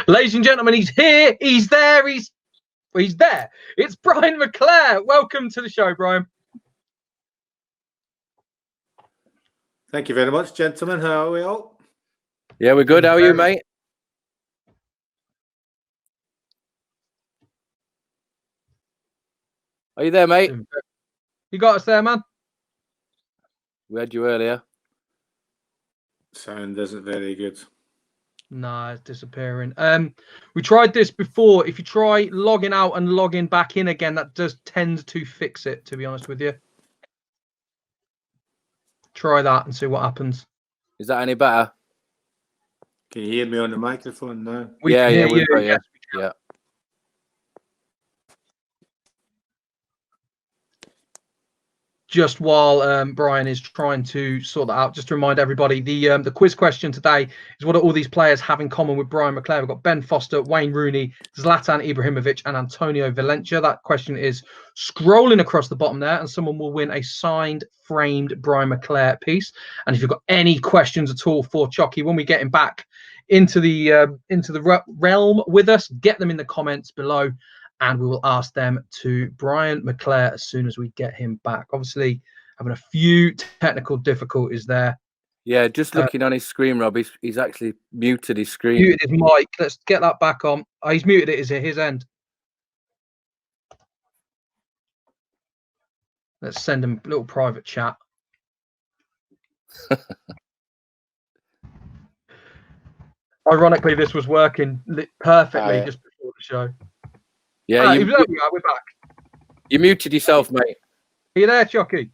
Ladies and gentlemen, he's here. He's there. He's there. It's Brian McClair. Welcome to the show, Brian. Thank you very much, gentlemen. How are we all? Yeah, we're good. How are you, mate? Are you there, mate? You got us there, man? We had you earlier. Sound isn't very good. No, it's disappearing. We tried this before. If you try logging out and logging back in again, that does tend to fix it, to be honest with you. Try that and see what happens. Is that any better? Can you hear me on the microphone now? Yeah, we've got you. Yes, Yeah. Just while Brian is trying to sort that out, just to remind everybody, the quiz question today is: what do all these players have in common with Brian McClair? We've got Ben Foster, Wayne Rooney, Zlatan Ibrahimovic, and Antonio Valencia. That question is scrolling across the bottom there, and someone will win a signed, framed Brian McClair piece. And if you've got any questions at all for Choccy when we get him back into the realm with us, get them in the comments below. And we will ask them to Brian McClair as soon as we get him back. Obviously, having a few technical difficulties there. Yeah, just looking on his screen, Rob, he's actually muted his screen. Muted his mic. Let's get that back on. Oh, he's muted it. Is it his end? Let's send him a little private chat. Ironically, this was working perfectly just before the show. Yeah, we're back. You muted yourself, mate. Are you there, Choccy?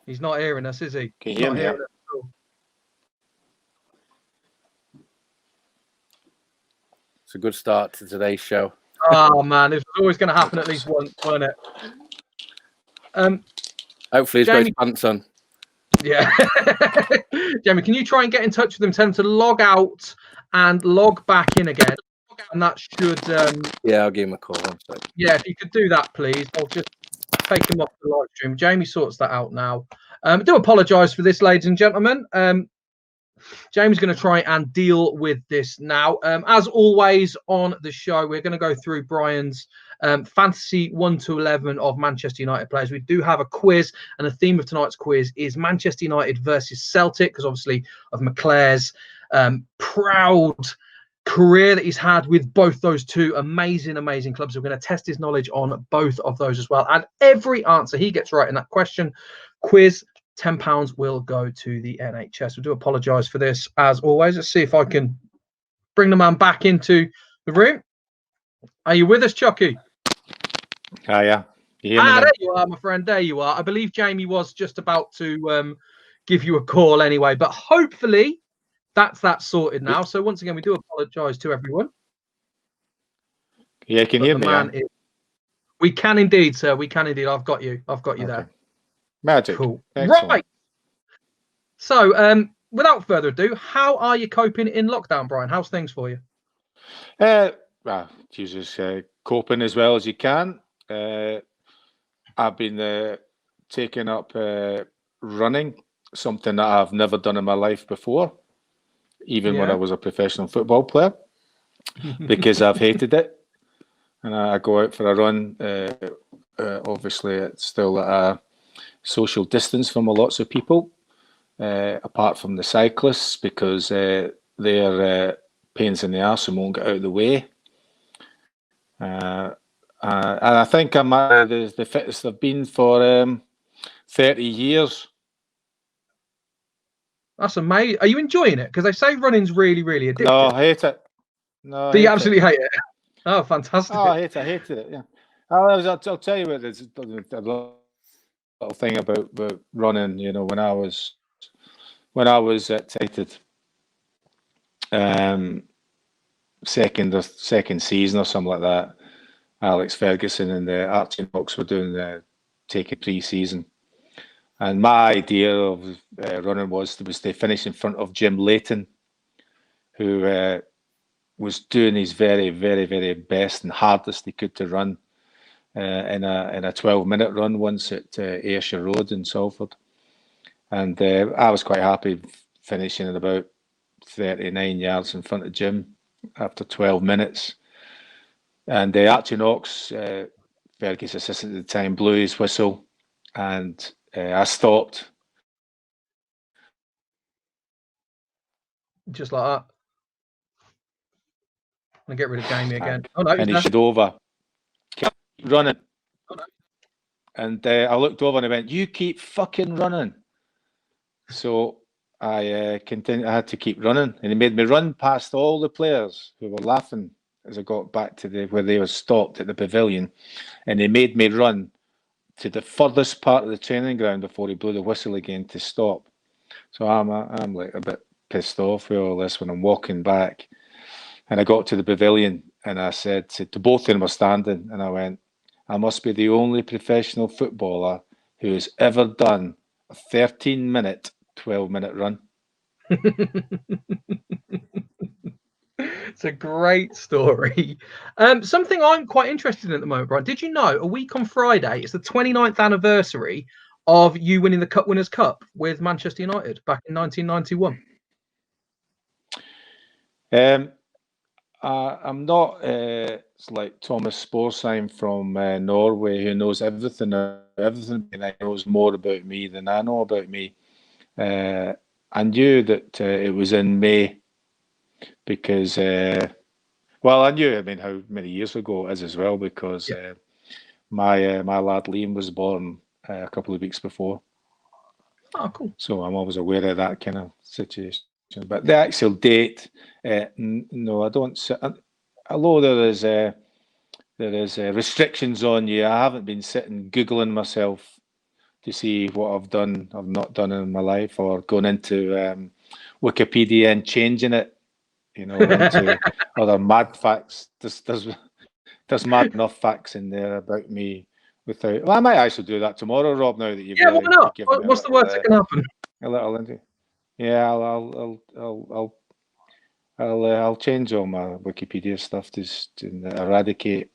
He's not hearing us, is he? Can you hear me? It's a good start to today's show. Oh man, this was always going to happen at least once, wasn't it? Hopefully he's got his pants on. Yeah. Jamie, can you try and get in touch with them, tell them to log out and log back in again? And that should... yeah, I'll give him a call. Yeah, if you could do that, please. I'll just take him off the live stream. Jamie sorts that out now. I do apologise for this, ladies and gentlemen. Jamie's going to try and deal with this now. As always on the show, we're going to go through Brian's fantasy 1 to 11 of Manchester United players. We do have a quiz, and the theme of tonight's quiz is Manchester United versus Celtic, because obviously of McClair's proud career that he's had with both those two amazing clubs. We're going to test his knowledge on both of those as well. And every answer he gets right in that quiz, £10 will go to the NHS. We do apologise for this, as always. Let's see if I can bring the man back into the room. Are you with us, Choccy? Oh, yeah. You hear me now? There you are, my friend. There you are. I believe Jamie was just about to give you a call anyway, but hopefully that's that sorted now. So once again, we do apologise to everyone. Yeah, can you hear me? We can indeed, sir. We can indeed. I've got you there. Magic. Cool. Excellent. Right. So, without further ado, how are you coping in lockdown, Brian? How's things for you? Well, Jesus, coping as well as you can. I've been taking up running, something that I've never done in my life before, even when I was a professional football player, because I've hated it. And I go out for a run. Obviously, it's still at a social distance from lots of people, apart from the cyclists, because they're pains in the arse and won't get out of the way. And I think I'm at the fittest I've been for 30 years. That's amazing. Are you enjoying it? Because they say running's really, really addictive. No, I hate it. No, Do you absolutely hate it? Oh, fantastic. Oh, I hated it, yeah. I'll tell you what, there's a little thing about running, you know, when I was at United, second season or something like that, Alex Ferguson and the Archie Knox were doing taking pre-season. And my idea of running was to finish in front of Jim Leighton, who was doing his very, very, very best and hardest he could to run in a 12-minute run once at Ayrshire Road in Salford. And I was quite happy finishing at about 39 yards in front of Jim after 12 minutes. And Archie Knox, Fergie's assistant at the time, blew his whistle, and I stopped. Just like that. And get rid of Jamie again. Oh no, and he shot over. Keep running. Oh, no. And I looked over and I went, "You keep fucking running." So I continued. I had to keep running, and he made me run past all the players who were laughing as I got back to where they were stopped at the pavilion, and he made me run to the furthest part of the training ground before he blew the whistle again to stop. So I'm like a bit pissed off with all this when I'm walking back, and I got to the pavilion and I said to both of them were standing, and I went, "I must be the only professional footballer who has ever done a 13-minute, 12-minute run." It's a great story. Something I'm quite interested in at the moment, Brian. Did you know a week on Friday, it's the 29th anniversary of you winning the Cup Winners' Cup with Manchester United back in 1991? I'm not it's like Thomas Sporsheim from Norway, who knows everything, and he knows more about me than I know about me. I knew that it was in May because, well, I knew, I mean, how many years ago it is as well, because my lad Liam was born a couple of weeks before. Oh, cool. So I'm always aware of that kind of situation. But the actual date, no, I don't. Although there is restrictions on you, I haven't been sitting Googling myself to see what I've done, I've not done in my life, or going into Wikipedia and changing it, you know, into other mad facts. There's mad enough facts in there about me without. Well, I might actually do that tomorrow, Rob. Now that you've why not? What's the worst that can happen? A little into. Yeah, I'll change all my Wikipedia stuff to eradicate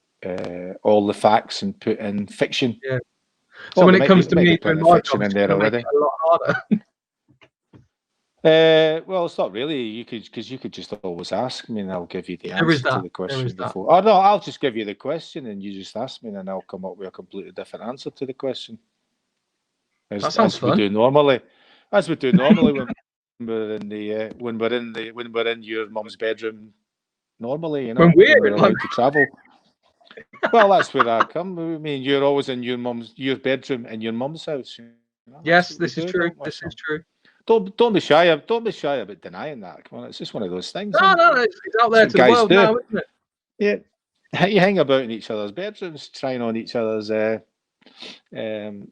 all the facts and put in fiction. Yeah. So when it comes to me doing my job, in there already, make it a lot harder. Well, it's not really. You could just always ask me, and I'll give you the There is answer to that. the question There is that. before. Oh no, I'll just give you the question, and you just ask me, and I'll come up with a completely different answer to the question. That sounds fun. As we do normally when we're in your mum's bedroom. Normally, you know, When we're allowed to travel. Well, that's where I come. I mean, you're always in your bedroom in your mum's house. You know? Yes, this is true. This is true. Don't be shy. Don't be shy about denying that. Come on, it's just one of those things. No, it's out there to the world now, isn't it? Yeah, you hang about in each other's bedrooms, trying on each other's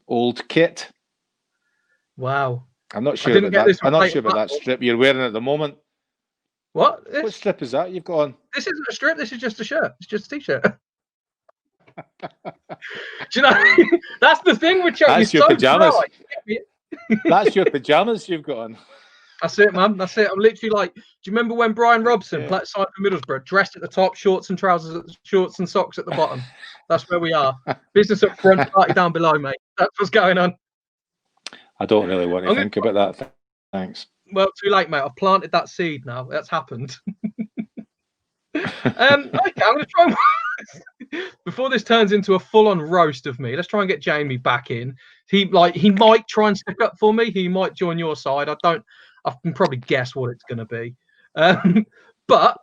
old kit. Wow. I'm not sure about that. I'm not sure about that strip you're wearing at the moment. What? What strip is that you've got on? This isn't a strip. This is just a shirt. It's just a t-shirt. Do you know? That's the thing with Chelsea. That's your pajamas. That's your pajamas you've got on. That's it, man. That's it. I'm literally like, do you remember when Brian Robson, signed for Middlesbrough, dressed at the top, shorts and trousers, shorts and socks at the bottom? That's where we are. Business up front, party down below, mate. That's what's going on. I don't really want to think about that. Thanks. Well, too late, mate. I've planted that seed now. That's happened. Okay, I'm going to try before this turns into a full-on roast of me. Let's try and get Jamie back in. He might try and step up for me. He might join your side. I can probably guess what it's going to be. But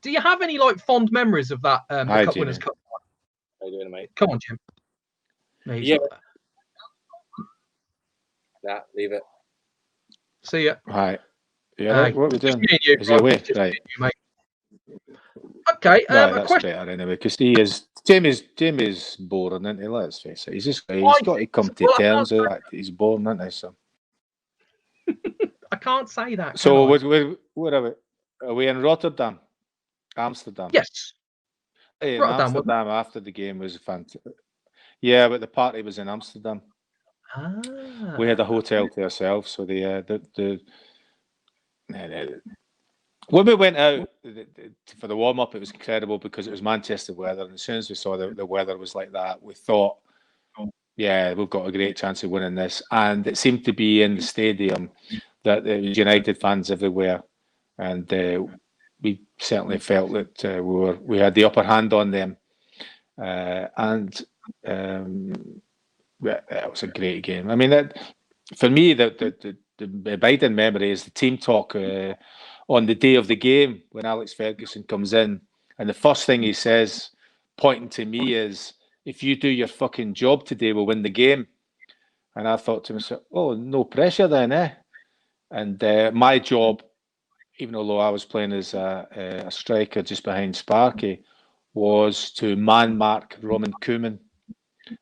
do you have any fond memories of that Cup Winners' Cup? How you doing, mate? Come on, Jim. Yeah. Nah, leave it. See ya. Hi. Yeah, what are we doing? You, is he away? Right. You, mate. Okay. That's better anyway, because Jamie's boring, isn't he? Let's face it. He's got to come to terms with that. He's boring, isn't he? So. I can't say that. So where are we? Are we in Rotterdam? Amsterdam? Yes. In Amsterdam after the game was fantastic. Yeah, but the party was in Amsterdam. We had a hotel to ourselves, so when we went out for the warm up, it was incredible because it was Manchester weather, and as soon as we saw the weather was like that, we thought, yeah, we've got a great chance of winning this. And it seemed to be in the stadium that there was United fans everywhere, and we certainly felt that we had the upper hand on them, and that was a great game. I mean, for me, the abiding memory is the team talk on the day of the game when Alex Ferguson comes in, and the first thing he says, pointing to me, is, "If you do your fucking job today, we'll win the game." And I thought to myself, "Oh, no pressure then, eh?" And my job, even although I was playing as a striker just behind Sparky, was to man mark Roman Koeman,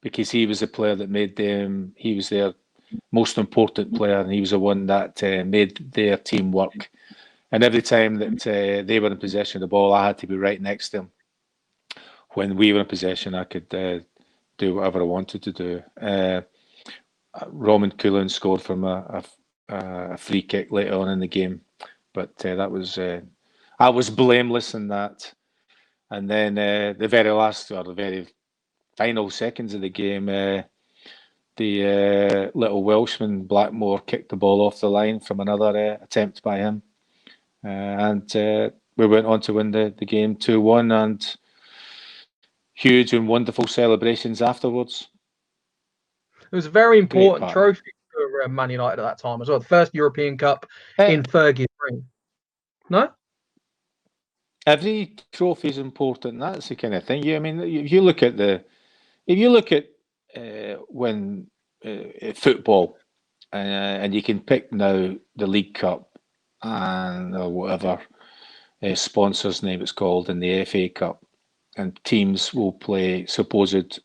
because he was the player that made them. He was their most important player, and he was the one that made their team work. And every time that they were in possession of the ball, I had to be right next to them. When we were in possession, I could do whatever I wanted to do. Roman Koeman scored from a free kick later on in the game, but that was I was blameless in that. And then the very last, or the very final seconds of the game, the little Welshman Blackmore kicked the ball off the line from another attempt by him, and we went on to win the game 2-1, and huge and wonderful celebrations afterwards. It was a very important trophy for Man United at that time as well. The first European Cup in Fergie's reign. No? Every trophy is important. That's the kind of thing. I mean, if you look at when football, and you can pick now the League Cup and or whatever sponsor's name it's called, in the FA Cup, and teams will play supposed,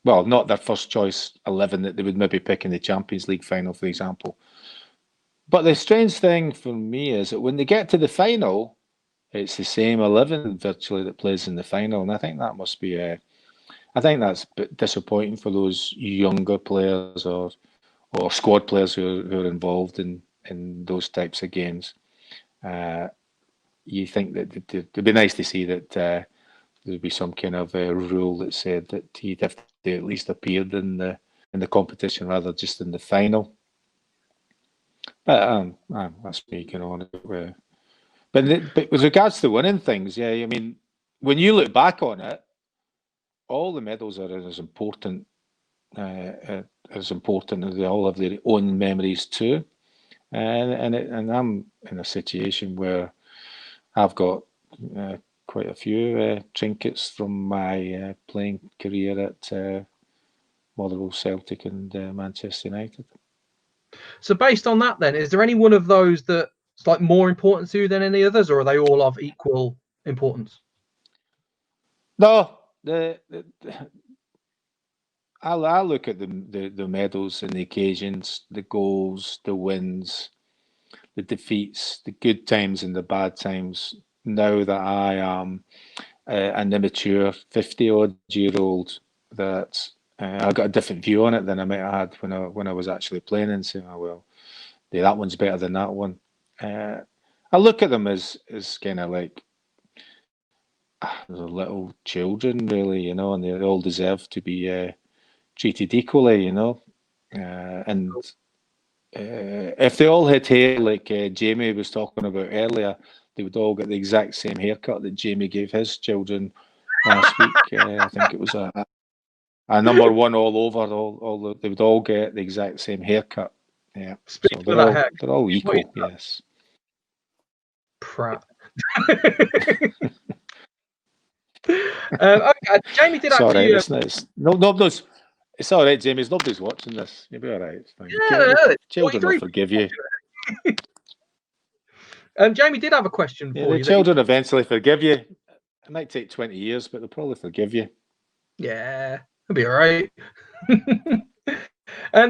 well, not their first choice 11 that they would maybe pick in the Champions League final, for example. But the strange thing for me is that when they get to the final, it's the same 11 virtually that plays in the final, and I think that must be I think that's a bit disappointing for those younger players or squad players who are involved in those types of games. You think that it'd be nice to see that there'd be some kind of rule that said that he'd have to at least appeared in the competition rather just in the final. But that's me going on. But with regards to winning things, yeah, I mean, when you look back on it, all the medals are as important as they all have their own memories too. And I'm in a situation where I've got quite a few trinkets from my playing career at Motherwell, Celtic and Manchester United. So based on that then, is there any one of those that's like more important to you than any others, or are they all of equal importance? No, I look at the medals and the occasions, the goals, the wins, the defeats, the good times and the bad times. Now that I am an immature 50-odd-year-old, that I got a different view on it than I might have had when I was actually playing, and saying, "Oh well, that one's better than that one." I look at them as kind of like they're little children, really, and they all deserve to be treated equally, and if they all had hair like Jamie was talking about earlier, they would all get the exact same haircut that Jamie gave his children last week. I think it was a number one all over. They would all get the exact same haircut. Yeah, so they're all equal. Yes. Prat. Okay, Jamie did actually. It's all right, Jamie. Nobody's watching this. You'll be all right. It's fine. Yeah, children will forgive you. Jamie did have a question for you. The children eventually forgive you. It might take 20 years, but they'll probably forgive you. Yeah, it'll be all right.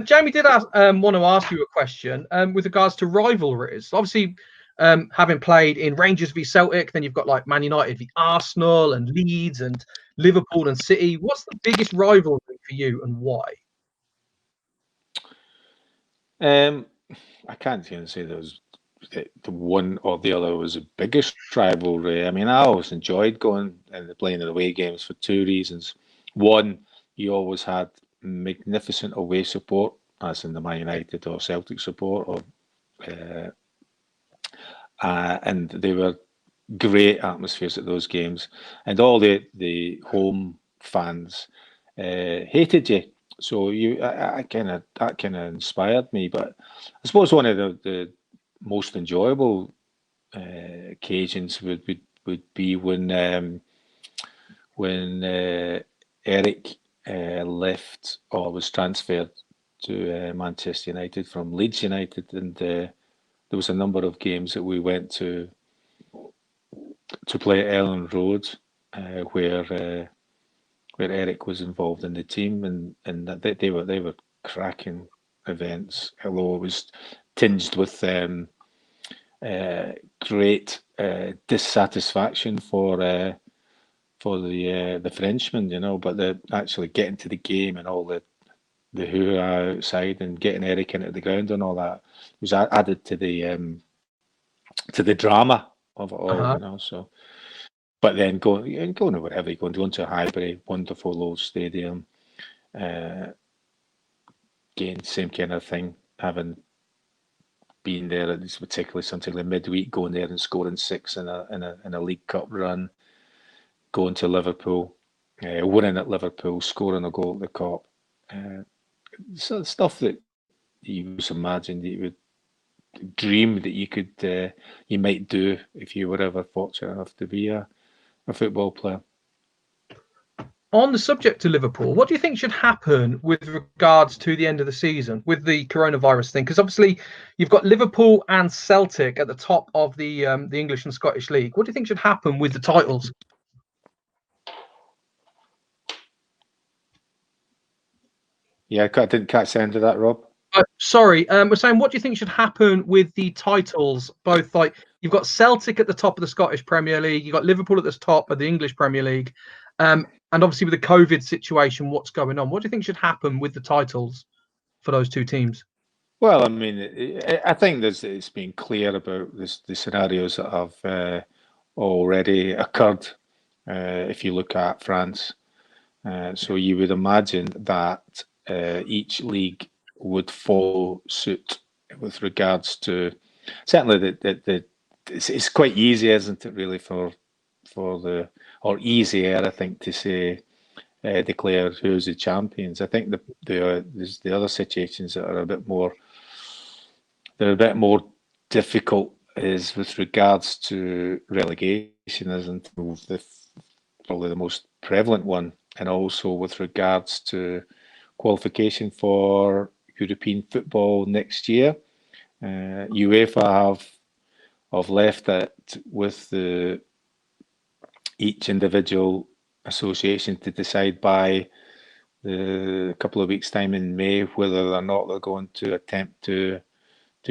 Jamie did want to ask you a question with regards to rivalries. Obviously, having played in Rangers v Celtic, then you've got like Man United v Arsenal and Leeds and Liverpool and City. What's the biggest rivalry for you and why? I can't even say there was the one or the other was the biggest rivalry. I mean, I always enjoyed going and playing in away games for two reasons. One, you always had magnificent away support, as in the Man United or Celtic support, or and they were great atmospheres at those games, and all the home fans hated you. So that kind of inspired me. But I suppose one of the most enjoyable occasions would be when Eric left or was transferred to Manchester United from Leeds United, and there was a number of games that we went to play at Ellen Road, where Eric was involved in the team, and that they were cracking events. Although it was tinged with great dissatisfaction for the Frenchmen, you know. But actually getting to the game and all the hoo-ha outside and getting Eric into the ground and all that was added to the drama of it all, you know. So, but then going to wherever you going to Highbury, wonderful old stadium, again, same kind of thing. Having been there, it's particularly something like midweek, going there and scoring 6 in a League Cup run, going to Liverpool, winning at Liverpool, scoring a goal at the Cup. So stuff that you just imagine that you would dream that you might do if you were ever fortunate enough to be a football player. On the subject of Liverpool, what do you think should happen with regards to the end of the season with the coronavirus thing? Because obviously you've got Liverpool and Celtic at the top of the English and Scottish League. What do you think should happen with the titles? Yeah, I didn't catch the end of that, Rob. Sorry, we're saying, what do you think should happen with the titles? Both, like, you've got Celtic at the top of the Scottish Premier League, you've got Liverpool at the top of the English Premier League, and obviously with the COVID situation, what's going on? What do you think should happen with the titles for those two teams? Well, I mean, I think it's been clear about the scenarios that have already occurred. If you look at France, so you would imagine that each league would follow suit with regards to certainly it's quite easy, isn't it, really, or easier, I think, to say declare who's the champions. I think there's the other situations that are a bit more difficult is with regards to relegation, isn't it? Probably the most prevalent one, and also with regards to qualification for European football next year. UEFA have left it with each individual association to decide by the couple of weeks' time in May whether or not they're going to attempt to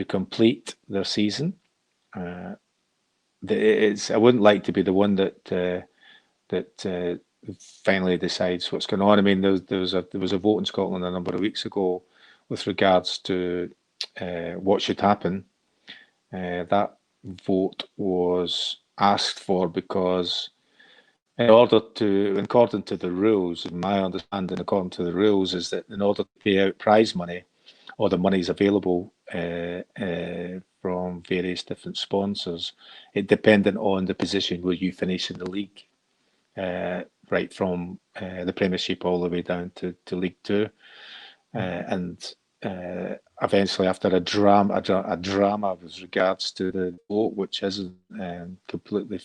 complete their season. I wouldn't like to be the one that finally decides what's going on. I mean, there was a vote in Scotland a number of weeks ago with regards to what should happen. That vote was asked for because according to the rules, my understanding according to the rules is that in order to pay out prize money, or the money's available from various different sponsors, it dependent on the position where you finish in the league, right from the Premiership all the way down to League Two, and eventually, after a drama with regards to the vote, which isn't completely,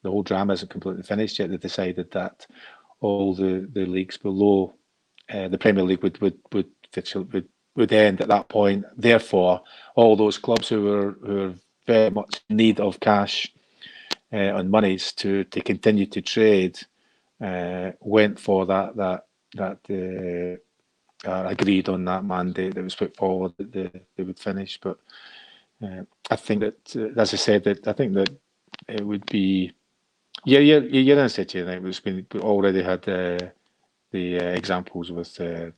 the whole drama isn't completely finished yet, they decided that all the leagues below the Premier League would end at that point. Therefore, all those clubs who were very much in need of cash and monies to continue to trade went for that agreed on that mandate that was put forward that they would finish. But I think that, as I said, that I think that it would be you're in a situation. We already had the examples with the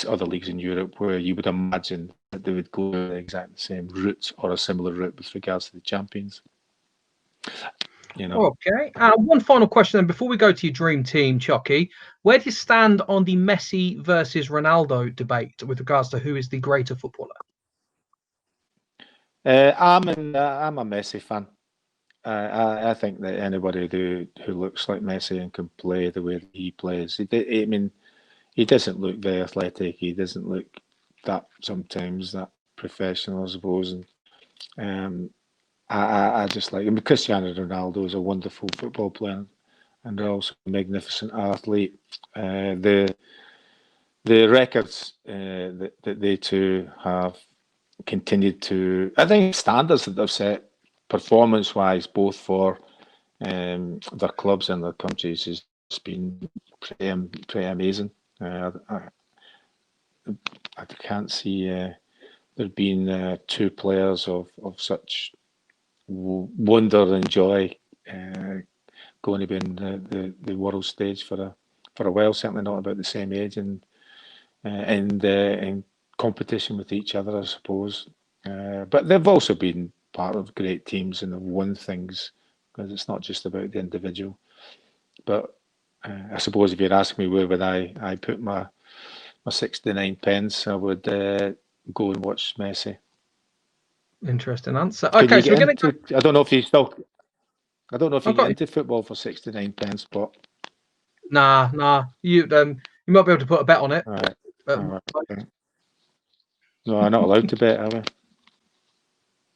other leagues in Europe, where you would imagine that they would go the exact same route or a similar route with regards to the champions. You know. Okay. One final question then before we go to your dream team, Choccy. Where do you stand on the Messi versus Ronaldo debate with regards to who is the greater footballer? I'm a Messi fan. I think that anybody who looks like Messi and can play the way that he plays, I mean, he doesn't look very athletic. He doesn't look that sometimes that professional, I suppose. And I just like him. Cristiano Ronaldo is a wonderful football player and also a magnificent athlete. The records that they two have continued to, I think, standards that they've set performance-wise, both for their clubs and their countries, has been pretty amazing. I can't see there being two players of such wonder and joy going to be in the world stage for a while. Certainly not about the same age and in competition with each other, I suppose. But they've also been part of great teams and have won things, because it's not just about the individual. But I suppose if you'd ask me where would I put my 69 pence, I would go and watch Messi. Interesting answer. Can Okay, you so we're get going to into? I don't know if you still. I don't know if you I've get got into football for 69 pence, but nah. You might be able to put a bet on it. all right. Um, Okay. No, I'm not allowed to bet, are we?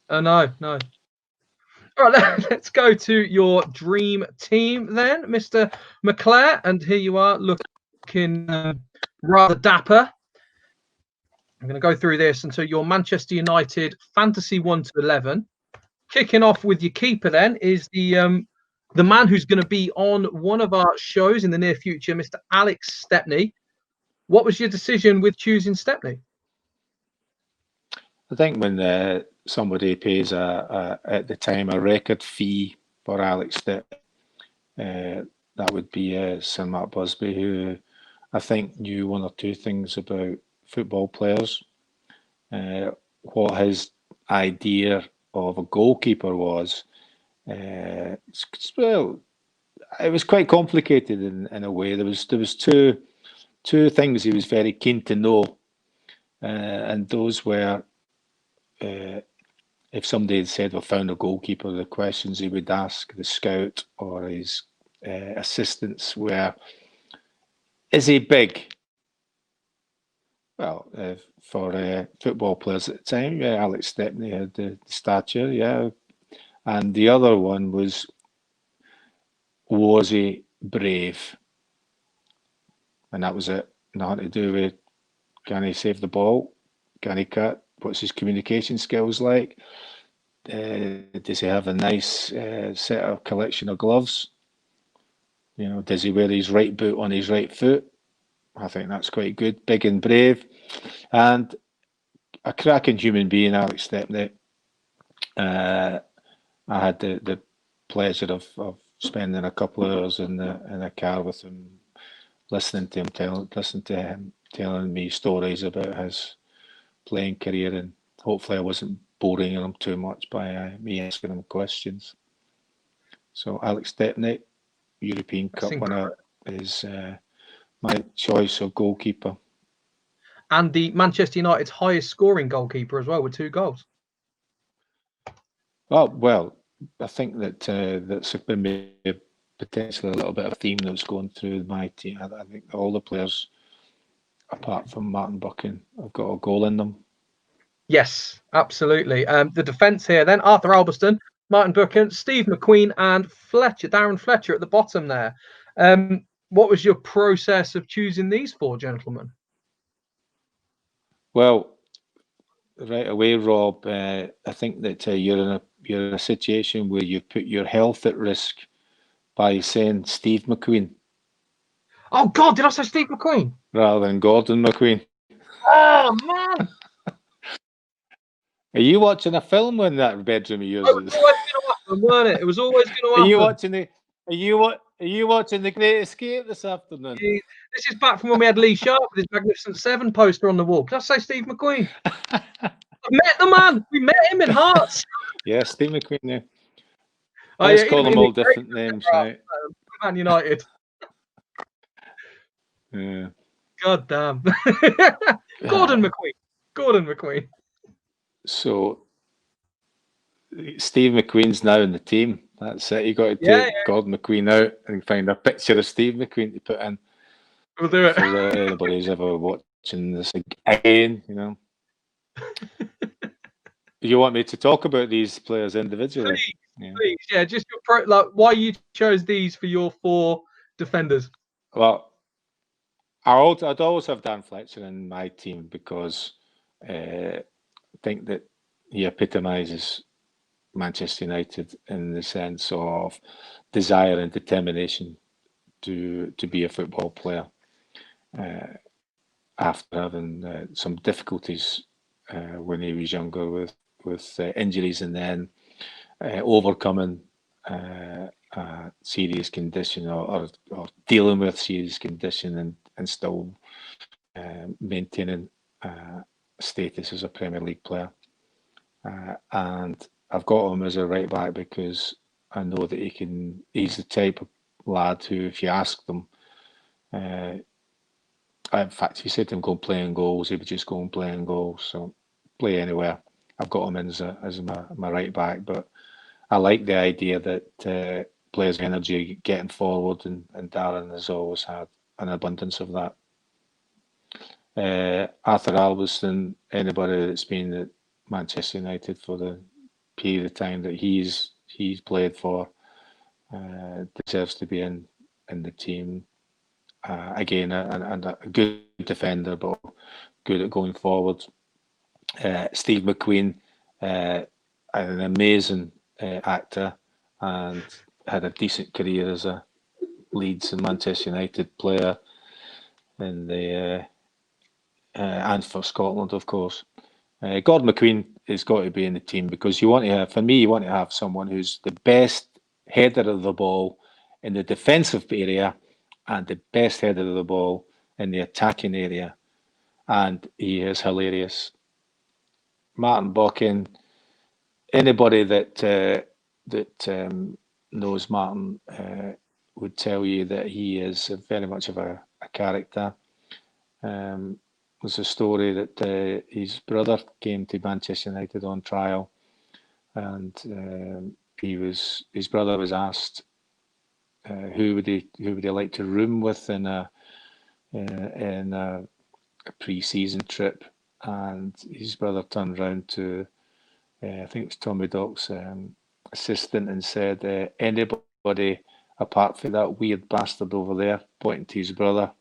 Oh no. All right, let's go to your dream team then, Mr. McClair. And here you are, looking rather dapper. I'm going to go through this until your Manchester United Fantasy 1 to 11. Kicking off with your keeper then is the man who's going to be on one of our shows in the near future, Mr. Alex Stepney. What was your decision with choosing Stepney? I think when somebody pays at the time a record fee for Alex Stepney, that would be Sir Matt Busby, who I think knew one or two things about football players. What his idea of a goalkeeper was, well, it was quite complicated in a way. There was two things he was very keen to know, and those were if somebody had said, "Well, found a goalkeeper," the questions he would ask the scout or his assistants were, "Is he big?" Well, for football players at the time, yeah, Alex Stepney had the stature, yeah, and the other one was he brave? And that was it. Nothing to do with can he save the ball? Can he cut? What's his communication skills like? Does he have a nice set of collection of gloves? You know, does he wear his right boot on his right foot? I think that's quite good. Big and brave, and a cracking human being, Alex Stepney. I had the pleasure of spending a couple of hours in a car with him, listening to him telling me stories about his playing career, and hopefully I wasn't boring him too much by me asking him questions. So Alex Stepney, European Cup winner, is my choice of goalkeeper. And the Manchester United's highest scoring goalkeeper as well, with 2 goals. Oh, well, I think that that's been potentially a little bit of a theme that's going through my team. I think all the players, apart from Martin Buchan, have got a goal in them. Yes, absolutely. The defence here then, Arthur Albiston, Martin Buchan, Steve McQueen and Darren Fletcher at the bottom there. What was your process of choosing these 4 gentlemen? Well, right away, Rob, I think that you're in a situation where you've put your health at risk by saying Steve McQueen. Oh God, did I say Steve McQueen? Rather than Gordon McQueen. Oh man! Are you watching a film in that bedroom of yours? It was always going to happen, weren't it? It was always going to happen. Are you watching The Great Escape this afternoon? This is back from when we had Lee Sharp with his Magnificent Seven poster on the wall. Did I say Steve McQueen? I met the man. We met him in Hearts. Yeah, Steve McQueen. Yeah. Let's yeah, call them in all the different names, right? Man United. Yeah. God damn. Gordon McQueen. Gordon McQueen. So Steve McQueen's now in the team. That's it. You got to Yeah, take Gordon McQueen out and find a picture of Steve McQueen to put in. we'll do it. For anybody who's ever watching this again, you know. You want me to talk about these players individually? Please, yeah, just like why you chose these for your 4 defenders. Well, I'd always have Dan Fletcher in my team because I think that he epitomises Manchester United in the sense of desire and determination to be a football player. After having some difficulties when he was younger with injuries, and then overcoming a serious condition or dealing with serious condition and still maintaining status as a Premier League player. And I've got him as a right back because I know that he's the type of lad who, if you ask them, in fact, if you said to him go and play in goals, he would just go and play in goals. So play anywhere. I've got him in as my right back, but I like the idea that players' energy getting forward, and Darren has always had an abundance of that. Arthur Albiston, anybody that's been at Manchester United for the period of time that he's played for, deserves to be in the team. Again, a good defender, but good at going forward. Steve McQueen, an amazing actor, and had a decent career as a Leeds and Manchester United player, in the and for Scotland, of course. Gordon McQueen has got to be in the team because you want to have, for me, you want to have someone who's the best header of the ball in the defensive area and the best header of the ball in the attacking area. And he is hilarious. Martin Bockin, anybody that knows Martin would tell you that he is very much of a character. There's a story that his brother came to Manchester United on trial, and his brother was asked who would he like to room with in a pre-season trip, and his brother turned round to I think it was Tommy Dock's assistant and said, anybody apart from that weird bastard over there, pointing to his brother.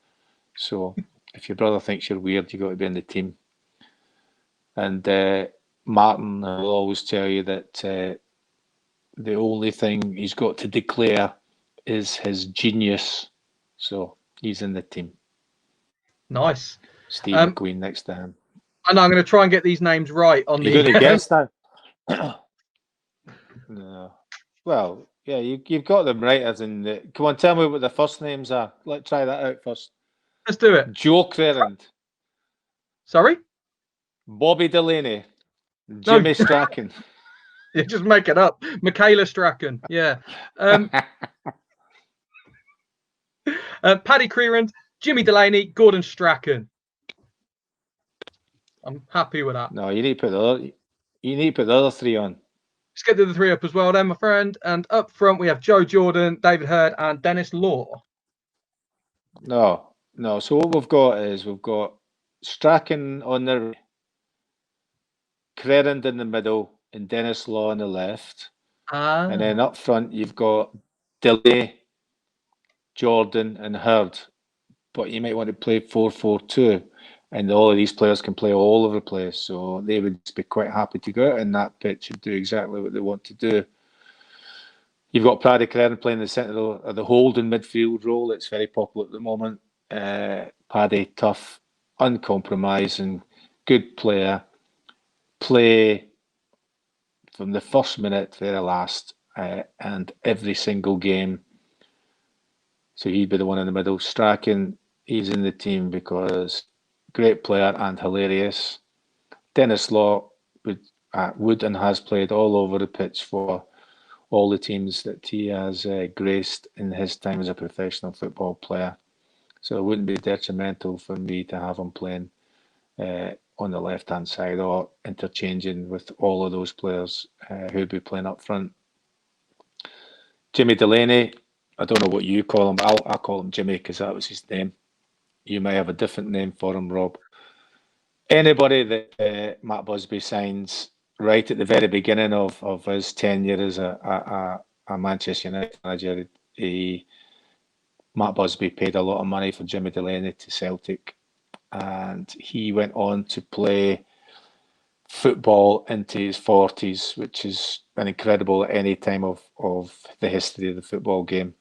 So if your brother thinks you're weird, you got to be in the team. And Martin will always tell you that the only thing he's got to declare is his genius. So he's in the team. Nice. Steve McQueen next to him. And I'm going to try and get these names right on You're going to guess that? No. Well, yeah, you've got them right as in the... Come on, tell me what the first names are. Let's try that out first. Let's do it. Joe Crerand. Sorry? Bobby Delaney. Jimmy Strachan. You just make it up. Michaela Strachan. Yeah. Paddy Crerand, Jimmy Delaney, Gordon Strachan. I'm happy with that. No, you need to put the other 3 on. Let's get to the 3 up as well then, my friend. And up front we have Joe Jordan, David Hurd, and Dennis Law. No. So what we've got Strachan on the right, Crerand in the middle, and Dennis Law on the left. And then up front you've got Delaney, Jordan, and Hurd. But you might want to play 4-4-2, and all of these players can play all over the place. So they would be quite happy to go out in that pitch and do exactly what they want to do. You've got Paddy Crerand playing the centre of the holding midfield role. It's very popular at the moment. Paddy, tough, uncompromising, good player. Play from the first minute to the last, and every single game. So he'd be the one in the middle. Strachan, he's in the team because great player and hilarious. Dennis Law would and has played all over the pitch for all the teams that he has graced in his time as a professional football player. So it wouldn't be detrimental for me to have him playing on the left-hand side or interchanging with all of those players who'd be playing up front. Jimmy Delaney, I don't know what you call him, but I'll call him Jimmy because that was his name. You may have a different name for him, Rob. Anybody that Matt Busby signs right at the very beginning of his tenure as a Manchester United manager, Matt Busby paid a lot of money for Jimmy Delaney to Celtic, and he went on to play football into his 40s, which is an incredible at any time of the history of the football game.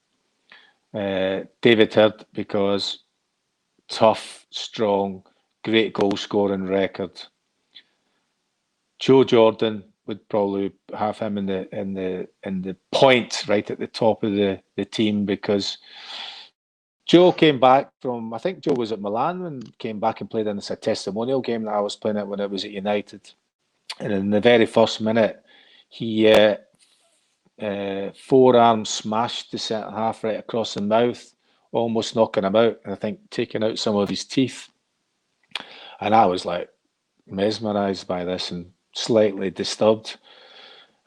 David Hird, because tough, strong, great goal scoring record. Joe Jordan would probably have him in the point right at the top of the team, because Joe came back from, I think Joe was at Milan and came back and played in a testimonial game that I was playing at when I was at United. And in the very first minute, he forearm smashed the centre half right across the mouth, almost knocking him out, and I think taking out some of his teeth. And I was like mesmerised by this and slightly disturbed.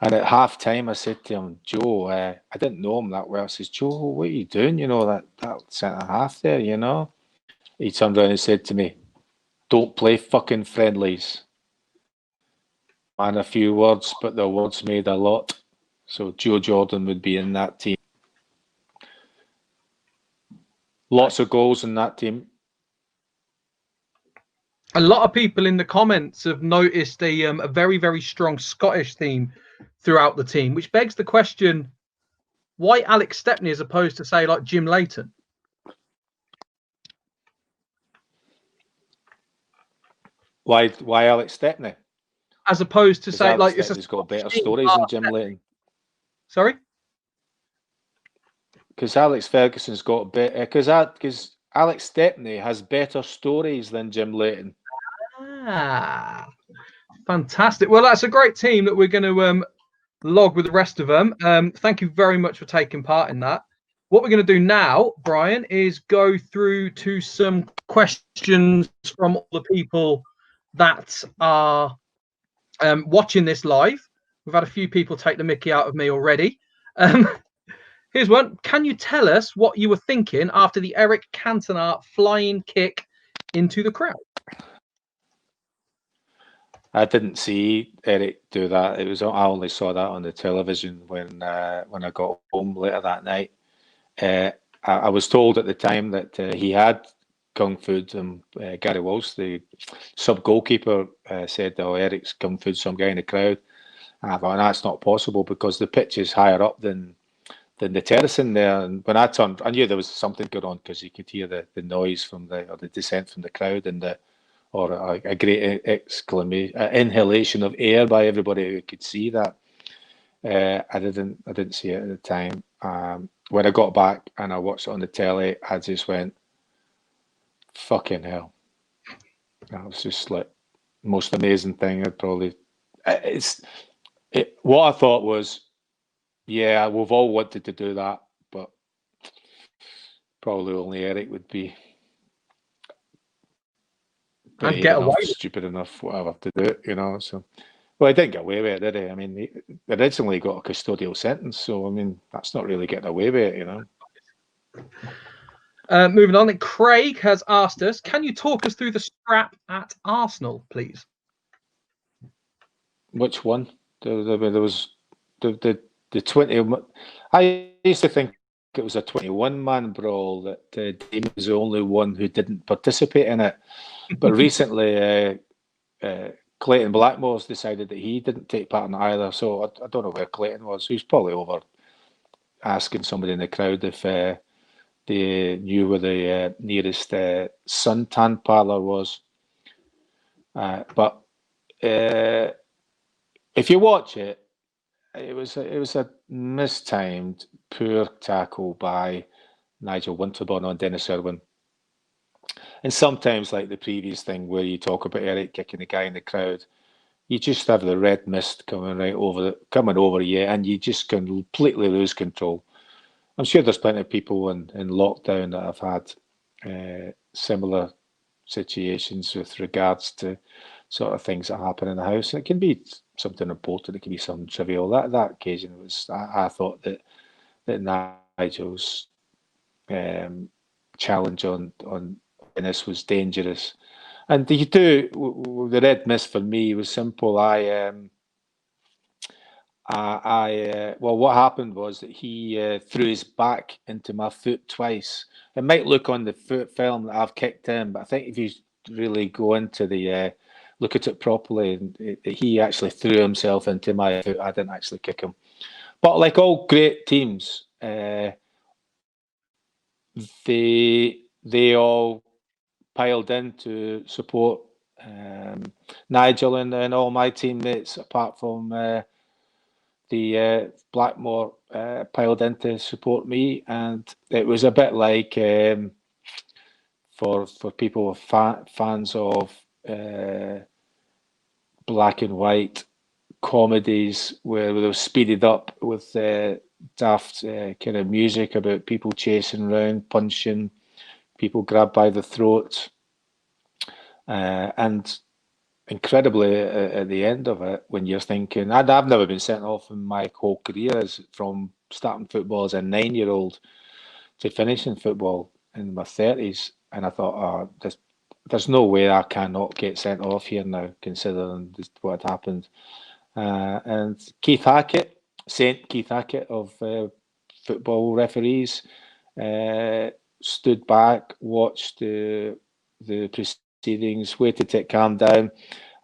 And at half time, I said to him, Joe, I didn't know him that well. I says, Joe, what are you doing? You know, that centre half there, you know? He turned around and said to me, don't play fucking friendlies. And a few words, but the words made a lot. So Joe Jordan would be in that team. Lots of goals in that team. A lot of people in the comments have noticed a very, very strong Scottish theme throughout the team, which begs the question, why Alex Stepney as opposed to, say, like Jim Leighton? Why Alex Stepney? As opposed to, say, Alex like... Stepney's got better stories than Jim Leighton. Sorry? Because Alex Ferguson's got better... Because Alex Stepney has better stories than Jim Leighton. Ah, fantastic. Well, that's a great team that we're going to log with the rest of them. Thank you very much for taking part in that. What we're going to do now, Brian, is go through to some questions from all the people that are watching this live. We've had a few people take the mickey out of me already. Here's one. Can you tell us what you were thinking after the Eric Cantona flying kick into the crowd? I didn't see Eric do that. I only saw that on the television when I got home later that night. I was told at the time that he had kung fu'd him. Gary Walsh, the sub goalkeeper, said, "Oh, Eric's kung fu'd some guy in the crowd." And I thought, that's not possible because the pitch is higher up than the terracing there. And when I turned, I knew there was something going on because you could hear the noise from the descent from the crowd and a great inhalation of air by everybody who could see that. I didn't see it at the time. When I got back and I watched it on the telly, I just went, fucking hell. That was just like the most amazing thing I'd probably... What I thought was, yeah, we've all wanted to do that, but probably only Eric would be And get away with stupid enough, whatever, to do it, you know. So, well, he didn't get away with it, did he? I mean, he originally got a custodial sentence, so I mean, that's not really getting away with it, you know. Moving on, then Craig has asked us, can you talk us through the scrap at Arsenal, please? Which one? There was the 20. I used to think it was a 21-man brawl, that Damien was the only one who didn't participate in it. But recently, Clayton Blackmore's decided that he didn't take part in it either. So I don't know where Clayton was. He was probably over asking somebody in the crowd if they knew where the nearest suntan parlour was. But if you watch it, it was a mistimed, poor tackle by Nigel Winterburn on Dennis Irwin. And sometimes, like the previous thing where you talk about Eric kicking the guy in the crowd, you just have the red mist coming over you, and you just completely lose control. I'm sure there's plenty of people in lockdown that have had similar situations with regards to sort of things that happen in the house. It can be something important, it can be something trivial. That occasion was, I thought that Nigel's challenge on Dennis was dangerous. And the red mist for me was simple. Well, what happened was that he threw his back into my foot twice. It might look on the foot film that I've kicked him, but I think if you really go into the look at it properly, he actually threw himself into my foot. I didn't actually kick him. But like all great teams, they all piled in to support Nigel and all my teammates, apart from the Blackmore piled in to support me, and it was a bit like for people fans of black and white comedies where they were speeded up with daft kind of music about people chasing around, punching, people grabbed by the throat, and incredibly at the end of it, when you're thinking, I've never been sent off in my whole career, from starting football as a 9-year-old to finishing football in my 30s, and I thought, there's no way I cannot get sent off here now, considering what had happened. And Keith Hackett, Saint Keith Hackett of football referees, stood back, watched the proceedings, waited till it calmed down,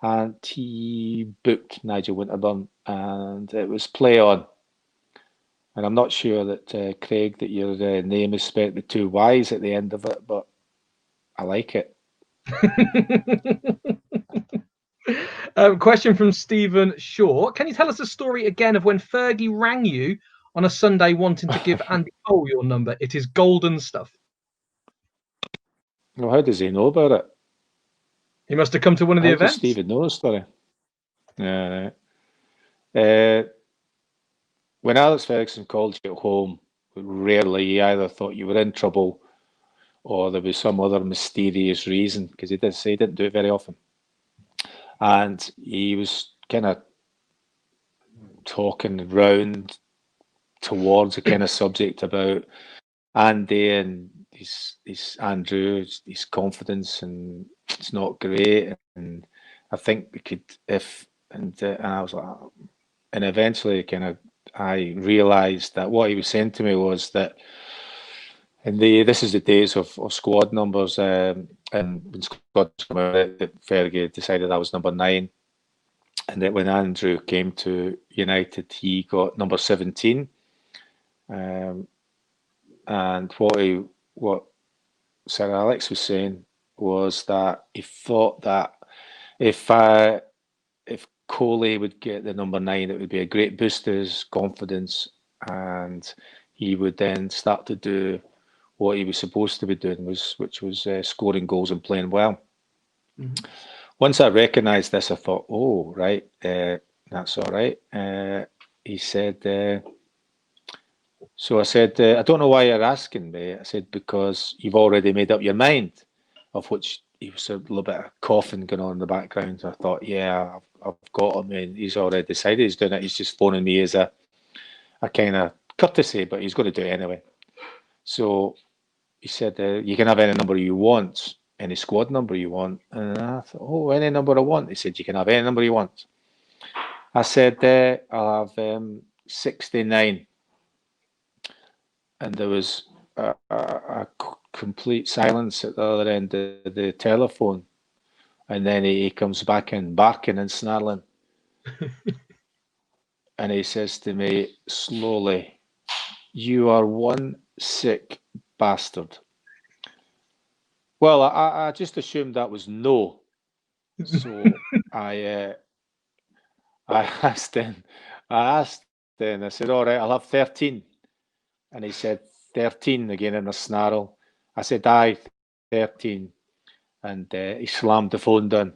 and he booked Nigel Winterburn, and it was play on. And I'm not sure that, Craig, that your name is spelt with 2 Y's at the end of it, but I like it. Question from Stephen Shaw. Can you tell us a story again of when Fergie rang you on a Sunday wanting to give Andy Cole your number? It is golden stuff. Well, how does he know about it? He must have come to one of the How events. does Stephen know the story? Yeah. When Alex Ferguson called you at home, rarely he either thought you were in trouble or there was some other mysterious reason, because he did say he didn't do it very often. And he was kind of talking round towards a kind of subject about Andy and his Andrew, his confidence, and it's not great. And I think we could, and I was like, and eventually I realised that what he was saying to me was that this is the days of squad numbers, and when squad Fergie decided I was number 9, and that when Andrew came to United, he got number 17. And what Sir Alex was saying was that he thought that if Coley would get the number 9, it would be a great boost to his confidence, and he would then start to do what he was supposed to be doing, which was scoring goals and playing well. Mm-hmm. Once I recognised this, I thought, oh, right, that's all right. He said, so I said, I don't know why you're asking me. I said, because you've already made up your mind, of which he was a little bit of coughing going on in the background. I thought, yeah, I've got him, and he's already decided he's doing it. He's just phoning me as a kind of courtesy, but he's going to do it anyway. So he said, you can have any number you want, any squad number you want. And I thought, oh, any number I want. He said, you can have any number you want. I said, I'll have 69. And there was a complete silence at the other end of the telephone. And then he comes back in, barking and snarling. And he says to me slowly, you are one sick bastard. Well, I just assumed that was no. So I asked him, I said, all right, I'll have 13. And he said, 13 again in a snarl. I said, aye, 13. And he slammed the phone down.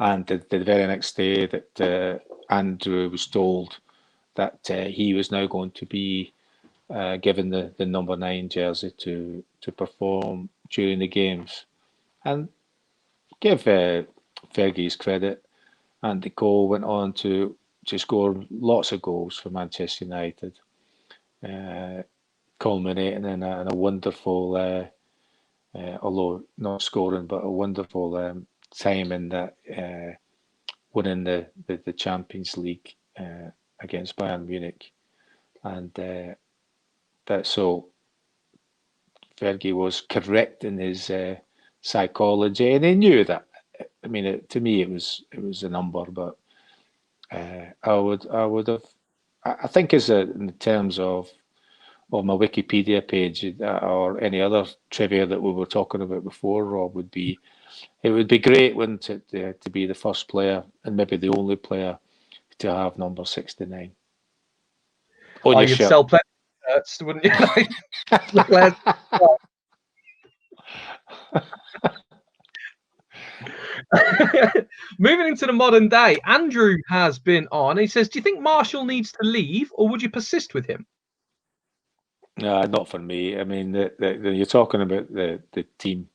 And the very next day that Andrew was told that he was now going to be given the number 9 jersey to perform during the games. And give Fergie's credit, Andy Cole went on to score lots of goals for Manchester United, culminating in a wonderful, although not scoring, but a wonderful time in that winning the Champions League against Bayern Munich. And that so Fergie was correct in his psychology, and he knew that. I mean, to me, it was a number, but I would have. I think in terms of my Wikipedia page or any other trivia that we were talking about before, Rob, it would be great, wouldn't it, to be the first player and maybe the only player to have number 69 on your you'd shirt. sell plenty of shirts, wouldn't you? McClair's- Moving into the modern day, Andrew has been on. He says, do you think Marshall needs to leave, or would you persist with him? No, not for me. I mean, you're talking about the team.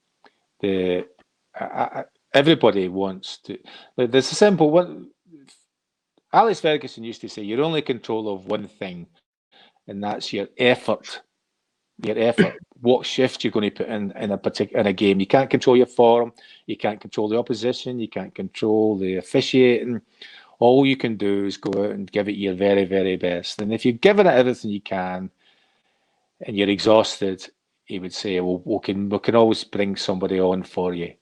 Everybody wants to. There's a simple one. Alex Ferguson used to say, "You're only in control of one thing, and that's your effort. Your effort. What shift you're going to put in a game. You can't control your form. You can't control the opposition. You can't control the officiating. All you can do is go out and give it your very, very best. And if you're giving it everything you can, and you're exhausted, he would say, well, we can always bring somebody on for you.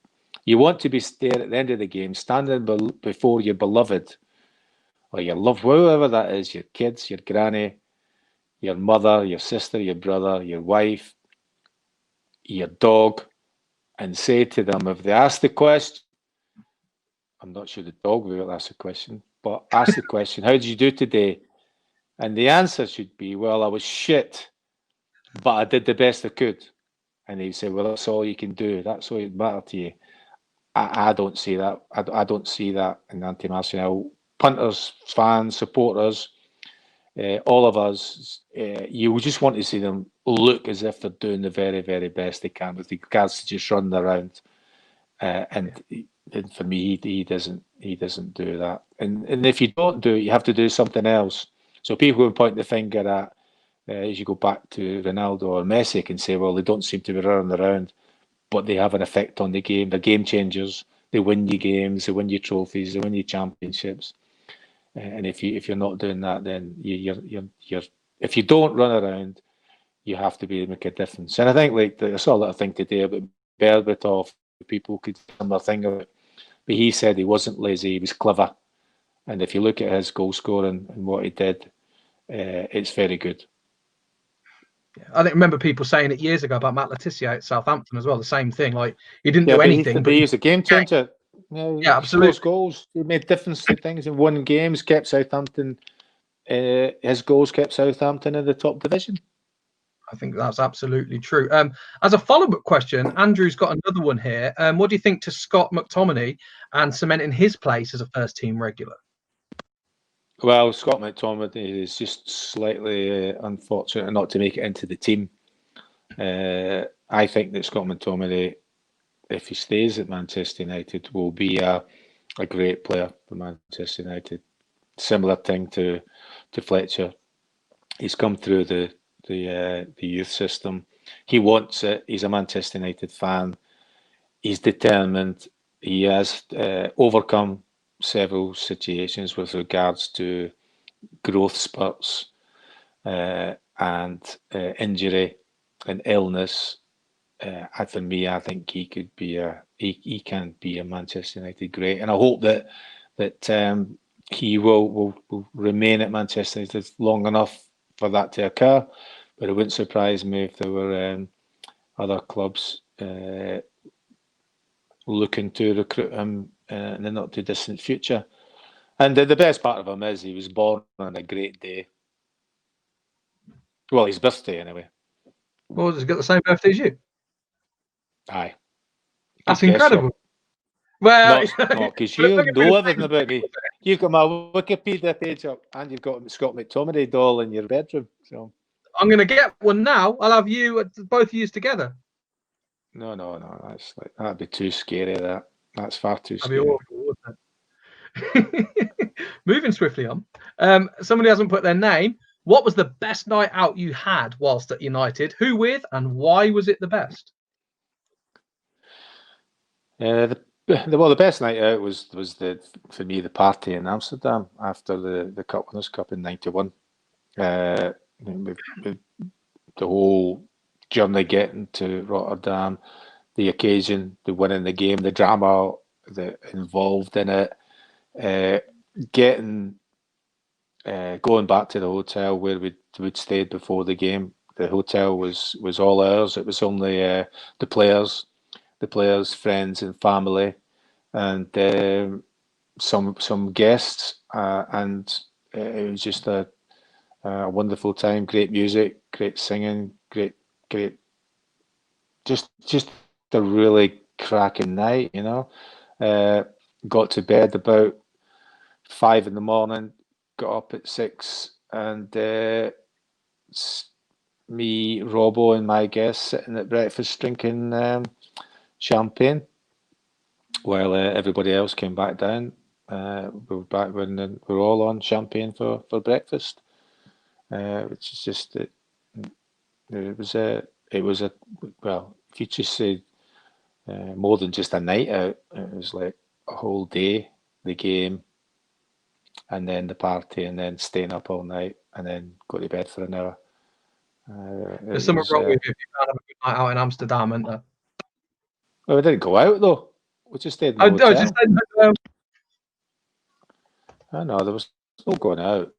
You want to be there at the end of the game, standing before your beloved, or your loved, whoever that is, your kids, your granny, your mother, your sister, your brother, your wife, your dog, and say to them, if they ask the question, I'm not sure the dog will ask the question, but ask the question, how did you do today? And the answer should be, well, I was shit, but I did the best I could. And he'd say, well, that's all you can do. That's all that matters to you. I don't see that. I don't see that in anti-Martial. Punters, fans, supporters, all of us, you just want to see them look as if they're doing the very, very best they can with regards to just running around. And for me, he doesn't do that. And if you don't do it, you have to do something else. So people will point the finger at, as you go back to Ronaldo or Messi, can say, well, they don't seem to be running around, but they have an effect on the game. They're game changers. They win you games. They win you trophies. They win you championships. And if you're not doing that, then you're if you don't run around, you have to make a difference. And I think I saw a little thing today about Berbatov. People could say their thing about, but he said he wasn't lazy. He was clever. And if you look at his goal scoring and what he did, it's very good. I remember people saying it years ago about Matt Letizia at Southampton as well. The same thing. Like, he didn't do anything. But he was a game changer. Yeah, absolutely. He scores goals. He made difference to things and won games. Kept Southampton. His goals kept Southampton in the top division. I think that's absolutely true. As a follow-up question, Andrew's got another one here. What do you think to Scott McTominay and cementing his place as a first-team regular? Well, Scott McTominay is just slightly unfortunate not to make it into the team. I think that Scott McTominay, if he stays at Manchester United, will be a great player for Manchester United. Similar thing to Fletcher. He's come through the youth system. He wants it. He's a Manchester United fan. He's determined. He has overcome several situations with regards to growth spurts and injury and illness. For me, I think he could be he can be a Manchester United great, and I hope that he will remain at Manchester United long enough for that to occur. But it wouldn't surprise me if there were other clubs looking to recruit him in the not too distant future. And the best part of him is he was born on a great day. Well, his birthday anyway. Well, he's got the same birthday as you. Aye. That's Good guess, incredible. Rob. Well, Not because you know everything about me. You've got my Wikipedia page up, and you've got Scott McTominay doll in your bedroom. So I'm going to get one now. I'll have you, both of you together. no. That's that'd be too scary. That's far too That'd be scary. awful, wouldn't it? Moving swiftly on. Somebody hasn't put their name. What was the best night out you had whilst at United? Who with, and why was it the best? The best night out was for me the party in Amsterdam after the Cup Winners' Cup in '91. The whole journey getting to Rotterdam, the occasion, the winning the game, the drama involved in it, going back to the hotel where we'd stayed before the game. The hotel was all ours. It was only the players, friends, and family, and some guests, and it was just a wonderful time. Great music, great singing, great, just a really cracking night. Got to bed about 5 a.m. Got up at 6, and me, Robbo, and my guests sitting at breakfast drinking champagne while everybody else came back down. We were back when we were all on champagne for breakfast, which is just it was a well, if you just say more than just a night out, it was like a whole day, the game, and then the party, and then staying up all night, and then go to bed for an hour. There's something wrong with you if you can't have a good night out in Amsterdam, isn't there? Well, we didn't go out though. We just stayed in the I hotel. just I know there was no going out.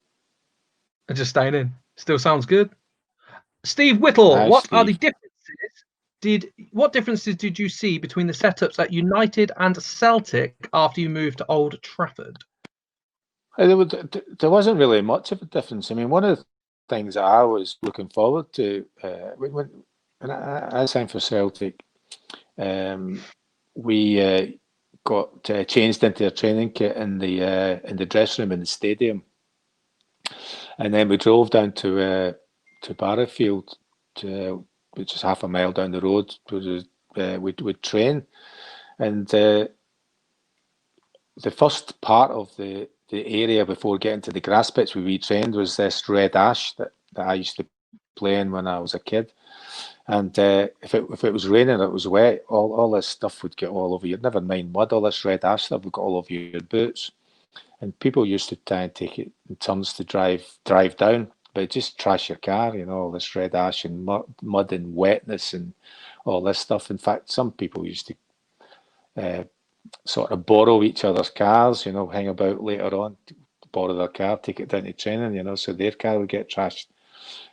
just staying in. Still sounds good. Steve Whittle, Aye, what are the Steve. differences? What differences did you see between the setups at United and Celtic after you moved to Old Trafford? There wasn't really much of a difference. I mean, one of the things that I was looking forward to when I signed for Celtic, we got changed into a training kit in the dressing room in the stadium, and then we drove down to Barrowfield, which is half a mile down the road. We'd train, and the first part of the area before getting to the grass pitch where we trained was this red ash that I used to play in when I was a kid. And if it was raining, it was wet, all this stuff would get all over you. Never mind mud, all this red ash stuff would get all over your boots. And people used to try and take it in turns to drive down, but just trash your car, all this red ash and mud and wetness and all this stuff. In fact, some people used to sort of borrow each other's cars, hang about later on, borrow their car, take it down to training, so their car would get trashed.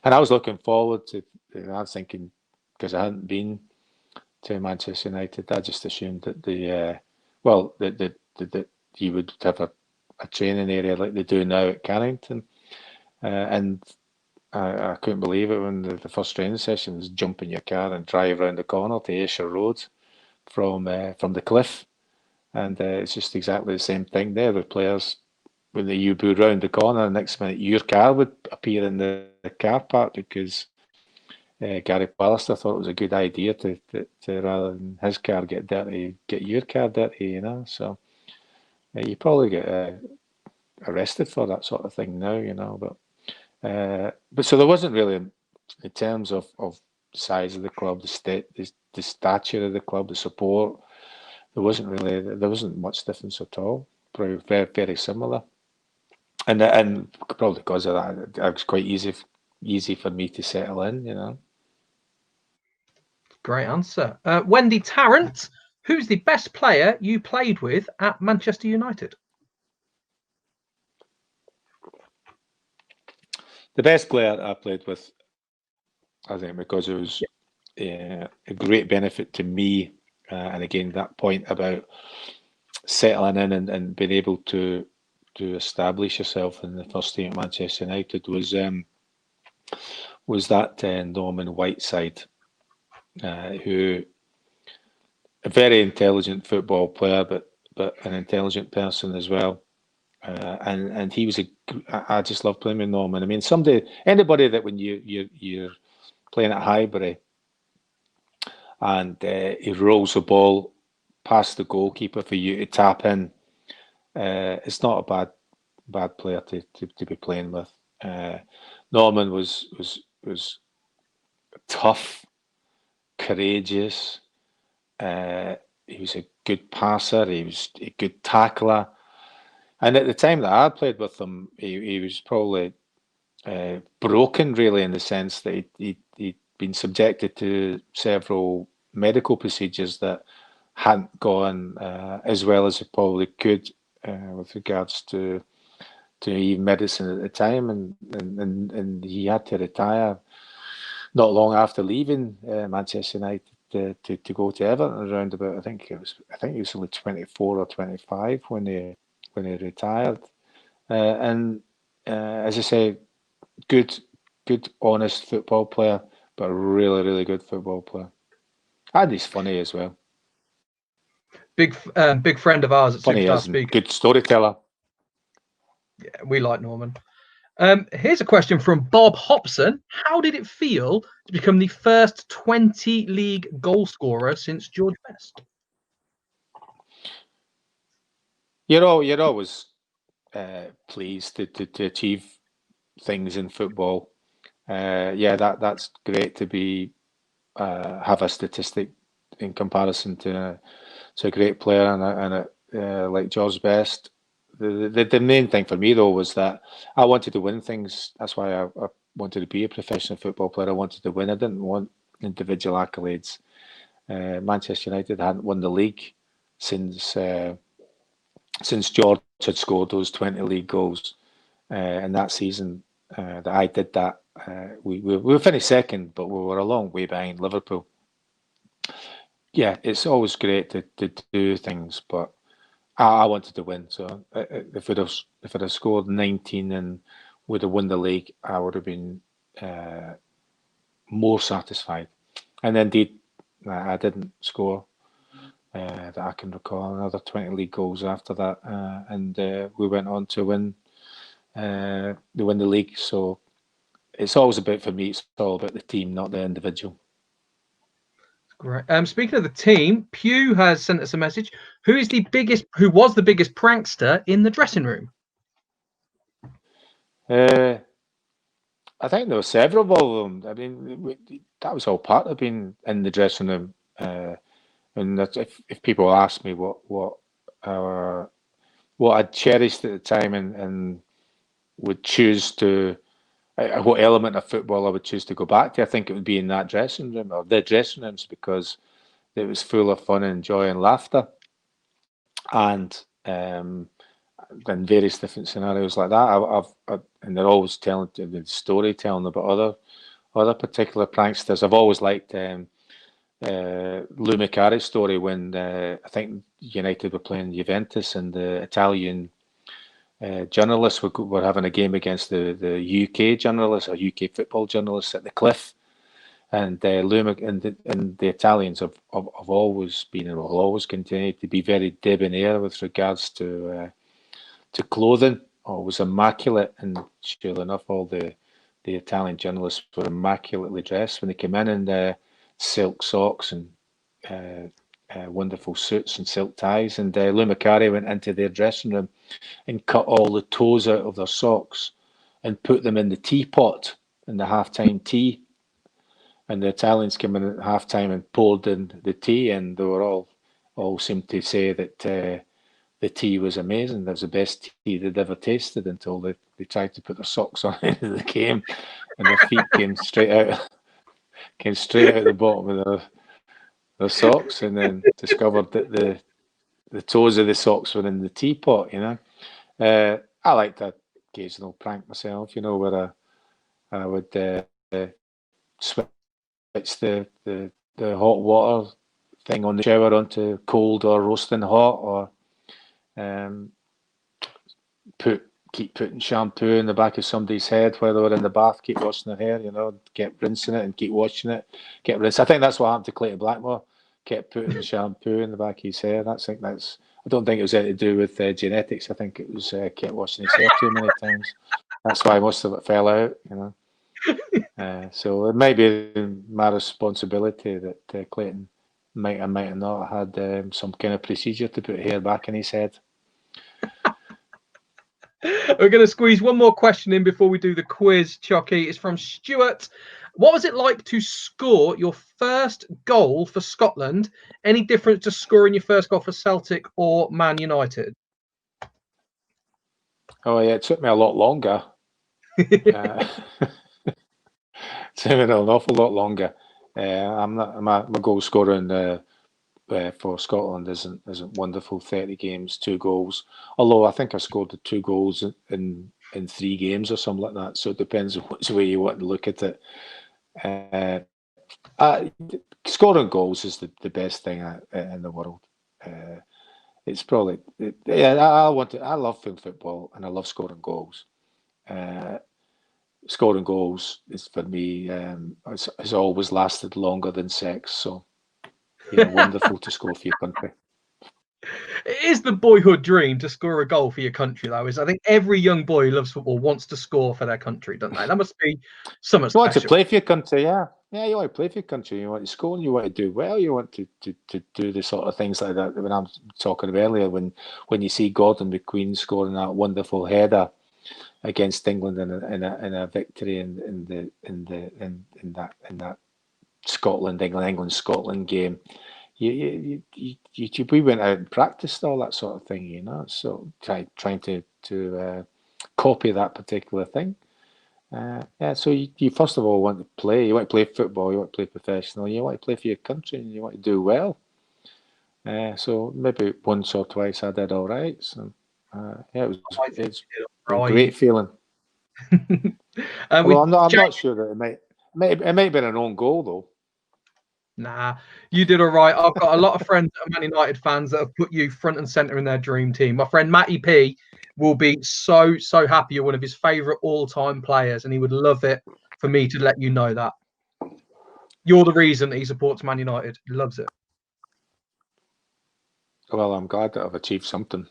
And I was looking forward to, I was thinking, because I hadn't been to Manchester United, I just assumed that that you would have a training area like they do now at Carrington. And I couldn't believe it when the first training session was jump in your car and drive around the corner to Ayrshire Road from the cliff. And it's just exactly the same thing there with players. When you go round the corner, the next minute your car would appear in the car park because Gary Pallister thought it was a good idea to rather than his car get dirty, get your car dirty, So you probably get arrested for that sort of thing now, But so there wasn't really, in terms of the size of the club, the stature of the club, the support. There wasn't much difference at all. Probably very, very similar, and probably because of that, it was quite easy for me to settle in. Great answer, Wendy Tarrant. Who's the best player you played with at Manchester United? The best player I played with, I think, because it was a great benefit to me, and again that point about settling in and being able to establish yourself in the first team at Manchester United was that Norman Whiteside, who a very intelligent football player, but but an intelligent person as well. And he was I just love playing with Norman. I mean, anybody that when you're playing at Highbury and he rolls the ball past the goalkeeper for you to tap in, it's not a bad player to be playing with. Norman was tough, courageous. He was a good passer. He was a good tackler. And at the time that I played with him, he was probably broken, really, in the sense that he'd been subjected to several medical procedures that hadn't gone as well as it probably could with regards to even medicine at the time, and he had to retire not long after leaving Manchester United to go to Everton around about I think he was only 24 or 25 when he retired. And as I say, good honest football player, but a really, really good football player. And he's funny as well. Big friend of ours at Funny Superstar as Speak. good storyteller. Yeah, we like Norman. Here's a question from Bob Hopson. How did it feel to become the first 20 league goal scorer since George Best? You're always pleased to achieve things in football. That's great to be have a statistic in comparison to a great player and like George Best. The main thing for me though was that I wanted to win things. That's why I wanted to be a professional football player. I wanted to win. I didn't want individual accolades. Manchester United hadn't won the league since George had scored those 20 league goals. And that season that I did that, we finished second, but we were a long way behind Liverpool. Yeah, it's always great to do things, but I wanted to win. So if I'd have scored 19 and would have won the league, I would have been more satisfied. And indeed, I didn't score that I can recall another 20 league goals after that, and we went on to win the league. So it's always about, for me, it's all about the team, not the individual. Great. Speaking of the team, Pew has sent us a message. Who was the biggest prankster in the dressing room? I think there were several of them. I mean, that was all part of being in the dressing room. And that's, if people ask me what I cherished at the time and would choose to, what element of football I would choose to go back to, I think it would be in that dressing room or the dressing rooms, because it was full of fun and joy and laughter, and in various different scenarios like that. And they're always telling the storytelling about other particular pranksters. I've always liked Lou Macari's story when I think United were playing Juventus and the Italian journalists were having a game against the UK journalists or UK football journalists at the Cliff. And Lou and the Italians have always been and will always continue to be very debonair with regards to clothing. Always immaculate, and sure enough, all the Italian journalists were immaculately dressed when they came in silk socks and wonderful suits and silk ties. And Lou Macari went into their dressing room and cut all the toes out of their socks and put them in the teapot in the halftime tea. And the Italians came in at halftime and poured in the tea, and they were all seemed to say that the tea was amazing. That was the best tea they'd ever tasted, until they tried to put their socks on into the game, and their feet came straight out the bottom of their socks, and then discovered that the toes of the socks were in the teapot. I like to occasional prank myself, where I would switch the hot water thing on the shower onto cold or roasting hot, or keep putting shampoo in the back of somebody's head while they were in the bath, keep washing their hair, keep rinsing it and keep washing it, I think that's what happened to Clayton Blackmore. Kept putting shampoo in the back of his hair. I think that's I don't think it was anything to do with genetics. I think it was kept washing his hair too many times. That's why most of it fell out, So it may be my responsibility that Clayton might have not had some kind of procedure to put hair back in his head. We're going to squeeze one more question in before we do the quiz, Choccy. It's from Stuart. What was it like to score your first goal for Scotland? Any difference to scoring your first goal for Celtic or Man United? Oh yeah, it took me a lot longer. It took me an awful lot longer. I'm not my goal scoring for Scotland isn't wonderful. 30 games, 2 goals. Although I think I scored the 2 goals in 3 games or something like that. So it depends on which way you want to look at it. Scoring goals is the best thing in the world. It's probably I love football and I love scoring goals. Scoring goals is for me has always lasted longer than sex. So wonderful to score for your country. It is the boyhood dream to score a goal for your country, though. I think every young boy who loves football wants to score for their country, don't they? That must be something special. You want to play for your country, yeah. Yeah, you want to play for your country. You want to score and you want to do well. You want to do the sort of things like that. When I'm talking about earlier, when you see Gordon McQueen scoring that wonderful header against England in a victory in that England Scotland game, we went out and practiced all that sort of thing, So trying to copy that particular thing. So you first of all want to play. You want to play football. You want to play professional. You want to play for your country, and you want to do well. So maybe once or twice I did all right. So it's a great feeling. Well, I'm not sure that it might have been an own goal though. Nah, you did all right. I've got a lot of friends that are Man United fans that have put you front and centre in their dream team. My friend Matty P will be so happy you're one of his favourite all-time players, and he would love it for me to let you know that. You're the reason that he supports Man United. He loves it. Well, I'm glad that I've achieved something.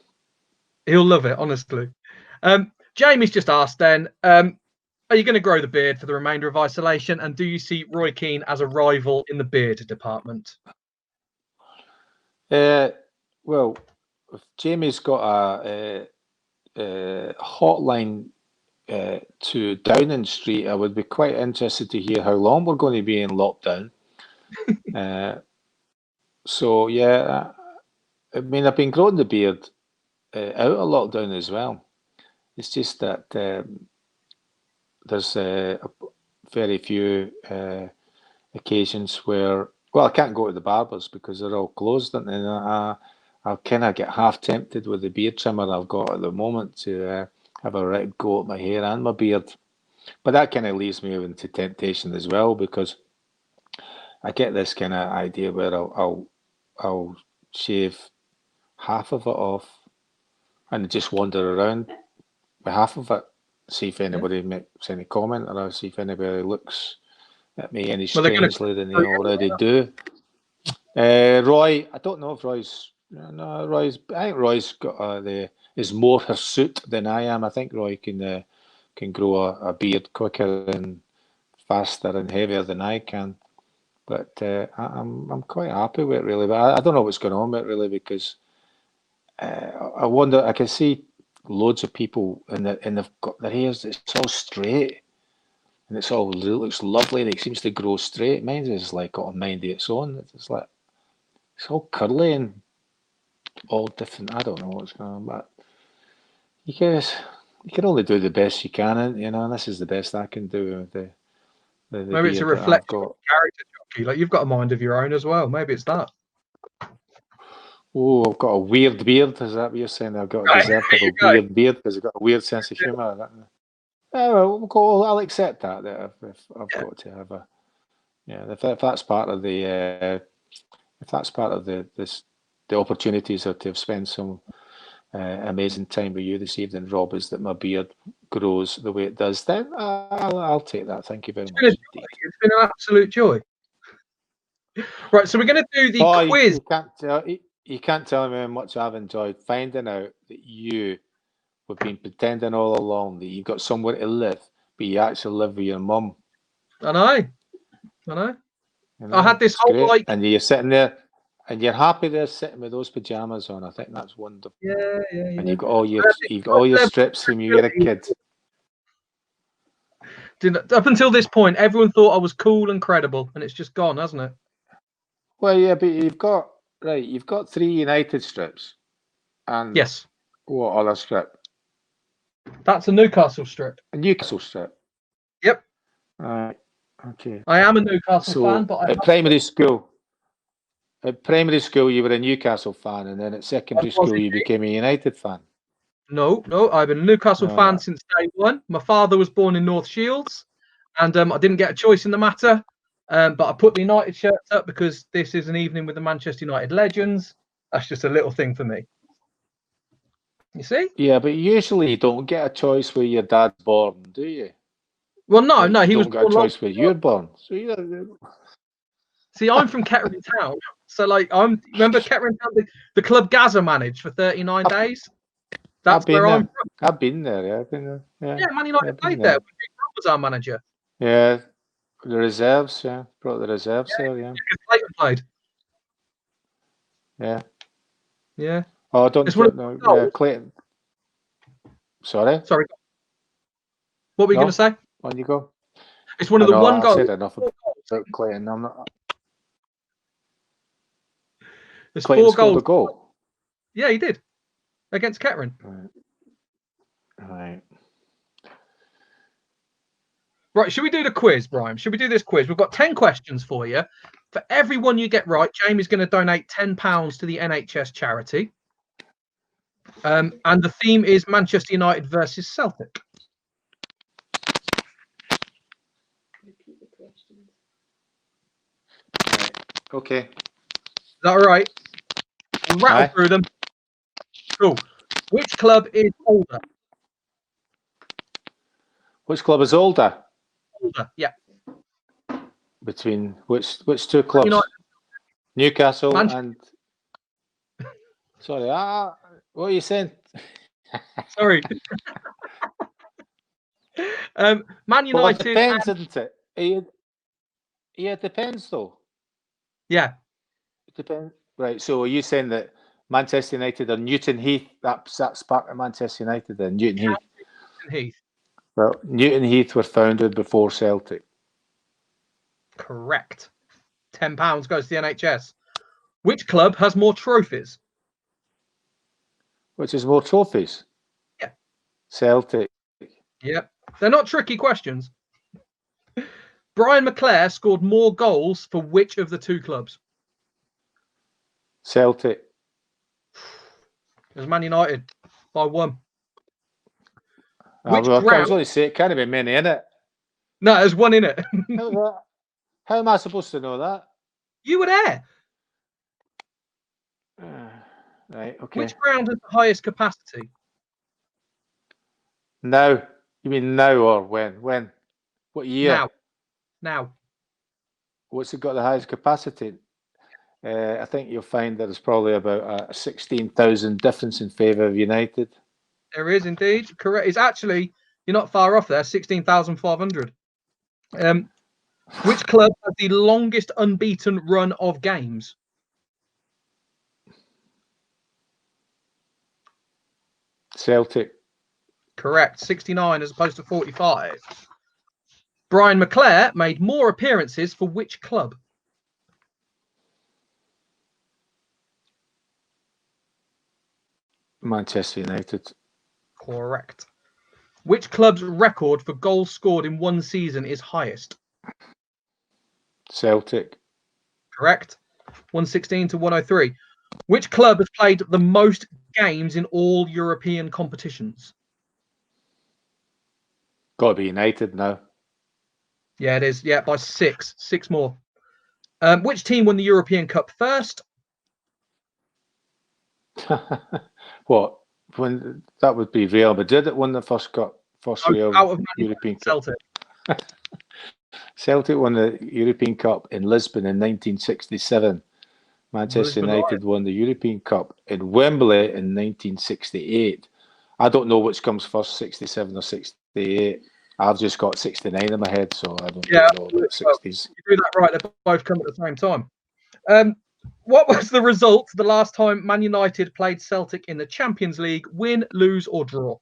He'll love it, honestly. Jamie's just asked then, are you going to grow the beard for the remainder of isolation? And do you see Roy Keane as a rival in the beard department? Well, if Jamie's got a hotline to Downing Street, I would be quite interested to hear how long we're going to be in lockdown. So, yeah, I mean, I've been growing the beard out of lockdown as well. It's just that there's very few occasions where, well, I can't go to the barbers because they're all closed, and I'll kind of get half tempted with the beard trimmer I've got at the moment to have a right go at my hair and my beard. But that kind of leaves me into temptation as well, because I get this kind of idea where I'll shave half of it off and just wander around with half of it, see if anybody makes any comment, or see if anybody looks at me any strangely than they already do. Roy, I don't know if Roy's. No, I think Roy's got is more hirsute than I am. I think Roy can grow a beard quicker and faster and heavier than I can. But I'm quite happy with it, really. But I don't know what's going on with it, really, because I wonder. I can see loads of people and they've got their hairs. It's all straight, and it looks lovely. And it seems to grow straight. Mine is like got a mind of its own. It's like it's all curly and all different. I don't know what's going on, but you can only do the best you can, and this is the best I can do with the maybe it's a reflection of character, Choccy. Like you've got a mind of your own as well. Maybe it's that. Oh, I've got a weird beard. Is that what you're saying? I've got a deserved weird beard because I've got a weird sense of humour. Well, I'll accept that if I've got to have a if that's part of the the opportunities to have spent some amazing time with you this evening, Rob, is that my beard grows the way it does, then I'll take that. Thank you very much indeed. It's been an absolute joy. Right, so we're going to do the quiz. you can't tell me how much I've enjoyed finding out that you have been pretending all along that you've got somewhere to live, but you actually live with your mum. I know. I You had this it's whole great. like, And you're sitting there, and you're happy there sitting with those pajamas on. I think that's wonderful. yeah. And you've got all I had this you've got all your level of strips from when you were a kid. Up until this point, everyone thought I was cool and credible, and it's just gone, hasn't it? Well, yeah, but you've got 3 United strips, and Yes, what other strip? that's a Newcastle strip. A Newcastle strip. Yep, Right. Okay. I am a Newcastle So fan, but I at primary school, you were a Newcastle fan, and then at secondary school you became a United fan. No, I've been a Newcastle fan since day one. My father was born in North Shields, and I didn't get a choice in the matter. But I put the United shirts up because this is an evening with the Manchester United legends. That's just a little thing for me. You see? Yeah, but usually you don't get a choice where your dad's born, do you? Well, no, Like, he you was don't get a born choice where you're born. So See, I'm from Kettering Town, so like remember Kettering Town, the club Gaza managed for 39 days. That's where I'm from. I've been there. Yeah, I've been there. Yeah, Man United played there. Big was our manager. Yeah, the reserves. Yeah, brought the reserves there. Yeah, Clayton played. Yeah. Yeah. Oh, I don't know. Yeah, Clayton. Sorry. What were you going to say? On you go. It's one of the one goals. I've said enough about Clayton. I'm not. There's Clayton 4 scored goals. a goal. Yeah, he did against Kettering. Right. Right, should we do the quiz, Brian? Should we do this quiz? We've got 10 questions for you. For every one you get right, Jamie's going to donate £10 to the NHS charity. And the theme is Manchester United versus Celtic. Right. Okay. Is that all right? We'll rattle through them. Cool. Which club is older? Which club is older? Older, yeah. Between which 2 clubs? United. Newcastle and. Sorry, what are you saying? Sorry. Man United. Well, it depends, isn't it? Yeah, it depends, though. Yeah. It depends. Right, so are you saying that Manchester United or Newton Heath, that's part of Manchester United then, Newton Heath? Newton Heath. Well, Newton Heath were founded before Celtic. Correct. £10 goes to the NHS. Which club has more trophies? Which is more trophies? Yeah. Celtic. Yep. They're not tricky questions. Brian McClair scored more goals for which of the 2 clubs? Celtic. It was Man United by 1. I was going to say, it can't be many in it. No, there's 1 in it. How am I supposed to know that? You were there. Right, okay. Which ground has the highest capacity? Now. You mean now or when? When? What year? Now. What's it got the highest capacity? I think you'll find that there's probably about a 16,000 difference in favour of United. There is indeed. Correct. It's actually, you're not far off there, 16,500. Which club has the longest unbeaten run of games? Celtic. Correct. 69 as opposed to 45. Brian McClair made more appearances for which club? Manchester United. Correct. Which club's record for goals scored in one season is highest? Celtic. Correct. 116 to 103. Which club has played the most games in all European competitions? Got to be United now. Yeah, it is. Yeah, by 6. 6 more. Which team won the European Cup first? What? When that would be Real Madrid that won the first Real European Cup. Celtic. Celtic won the European Cup in Lisbon in 1967. Manchester United won the European Cup in Wembley in 1968. I don't know which comes first, 67 or 68. I've just got 69 in my head, so I don't know about 60s. You do that right, they both come at the same time. What was the result the last time Man United played Celtic in the Champions League? Win, lose, or draw?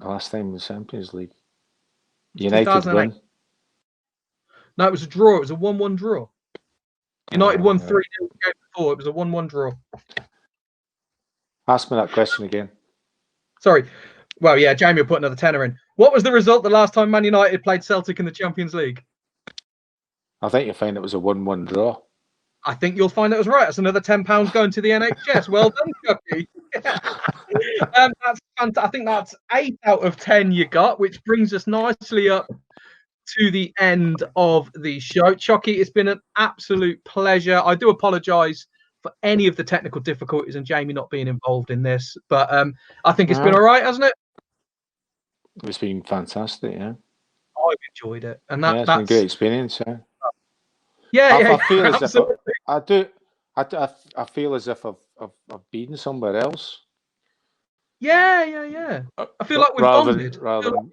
The last time in the Champions League. United win. No, it was a draw. It was a 1-1 draw. United won 3-0 the game before. It was a 1-1 draw. Ask me that question again. Sorry. Well, yeah, Jamie will put another tenner in. What was the result the last time Man United played Celtic in the Champions League? I think you'll find it was a 1-1 draw. I think you'll find it was right. That's another £10 going to the NHS. Well done, Choccy. That's fantastic. I think that's 8 out of 10 you got, which brings us nicely up to the end of the show. Choccy, it's been an absolute pleasure. I do apologise for any of the technical difficulties and Jamie not being involved in this, but I think it's been all right, hasn't it? It's been fantastic, yeah. I've enjoyed it, and it's been a great experience. Yeah, I feel as if I feel as if I've been somewhere else. Yeah. I feel like we've bonded. Rather than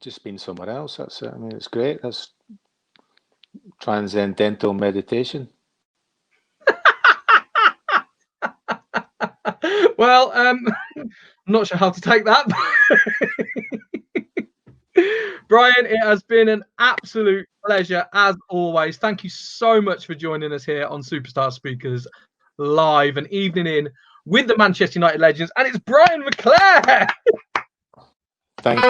just been somewhere else. That's it. I mean, it's great. That's transcendental meditation. Well, I'm not sure how to take that. Brian, it has been an absolute pleasure as always. Thank you so much for joining us here on Superstar Speakers Live, an evening in with the Manchester United legends, and it's Brian McClair. Thank you.